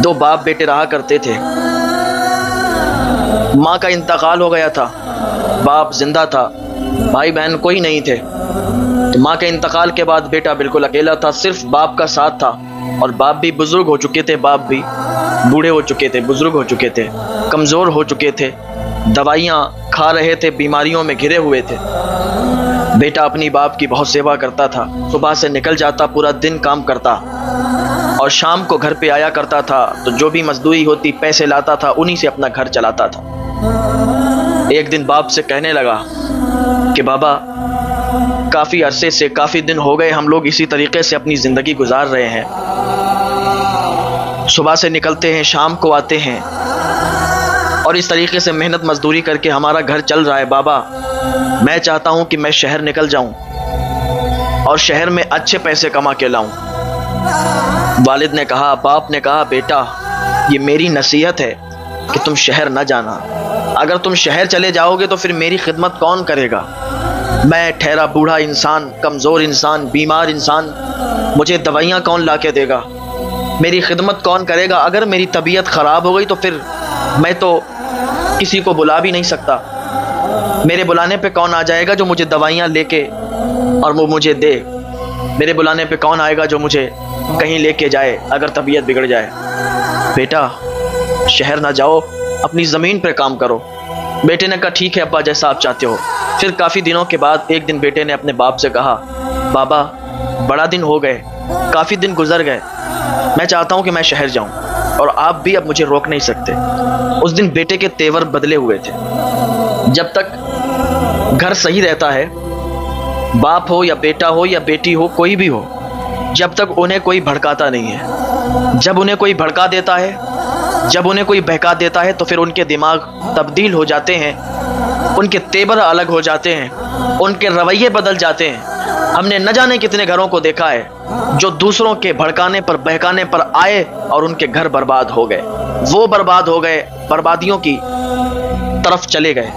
دو باپ بیٹے رہا کرتے تھے۔ ماں کا انتقال ہو گیا تھا، باپ زندہ تھا، بھائی بہن کوئی نہیں تھے۔ تو ماں کے انتقال کے بعد بیٹا بالکل اکیلا تھا، صرف باپ کا ساتھ تھا، اور باپ بھی بزرگ ہو چکے تھے، باپ بھی بوڑھے ہو چکے تھے، بزرگ ہو چکے تھے، کمزور ہو چکے تھے، دوائیاں کھا رہے تھے، بیماریوں میں گھرے ہوئے تھے۔ بیٹا اپنی باپ کی بہت سیوا کرتا تھا، صبح سے نکل جاتا، پورا دن کام کرتا، اور شام کو گھر پہ آیا کرتا تھا، تو جو بھی مزدوری ہوتی پیسے لاتا تھا، انہی سے اپنا گھر چلاتا تھا۔ ایک دن باپ سے کہنے لگا کہ بابا، کافی عرصے سے، کافی دن ہو گئے ہم لوگ اسی طریقے سے اپنی زندگی گزار رہے ہیں، صبح سے نکلتے ہیں، شام کو آتے ہیں، اور اس طریقے سے محنت مزدوری کر کے ہمارا گھر چل رہا ہے۔ بابا، میں چاہتا ہوں کہ میں شہر نکل جاؤں اور شہر میں اچھے پیسے کما کے لاؤں۔ والد نے کہا، باپ نے کہا، بیٹا یہ میری نصیحت ہے کہ تم شہر نہ جانا، اگر تم شہر چلے جاؤ گے تو پھر میری خدمت کون کرے گا؟ میں ٹھہرا بوڑھا انسان، کمزور انسان، بیمار انسان، مجھے دوائیاں کون لا کے دے گا؟ میری خدمت کون کرے گا؟ اگر میری طبیعت خراب ہو گئی تو پھر میں تو کسی کو بلا بھی نہیں سکتا، میرے بلانے پہ کون آ جائے گا جو مجھے دوائیاں لے کے اور وہ مجھے دے؟ میرے بلانے پہ کون آئے گا جو مجھے کہیں لے کے جائے اگر طبیعت بگڑ جائے؟ بیٹا شہر نہ جاؤ، اپنی زمین پہ کام کرو۔ بیٹے نے کہا ٹھیک ہے ابا، جیسا آپ چاہتے ہو۔ پھر کافی دنوں کے بعد ایک دن بیٹے نے اپنے باپ سے کہا، بابا بڑا دن ہو گئے، کافی دن گزر گئے، میں چاہتا ہوں کہ میں شہر جاؤں، اور آپ بھی اب مجھے روک نہیں سکتے۔ اس دن بیٹے کے تیور بدلے ہوئے تھے۔ جب تک گھر صحیح رہتا ہے، باپ ہو یا بیٹا ہو یا بیٹی ہو، کوئی بھی ہو، جب تک انہیں کوئی بھڑکاتا نہیں ہے۔ جب انہیں کوئی بھڑکا دیتا ہے، جب انہیں کوئی بہکا دیتا ہے، تو پھر ان کے دماغ تبدیل ہو جاتے ہیں، ان کے تیور الگ ہو جاتے ہیں، ان کے رویے بدل جاتے ہیں۔ ہم نے نہ جانے کتنے گھروں کو دیکھا ہے جو دوسروں کے بھڑکانے پر، بہکانے پر آئے اور ان کے گھر برباد ہو گئے، وہ برباد ہو گئے، بربادیوں کی طرف چلے گئے۔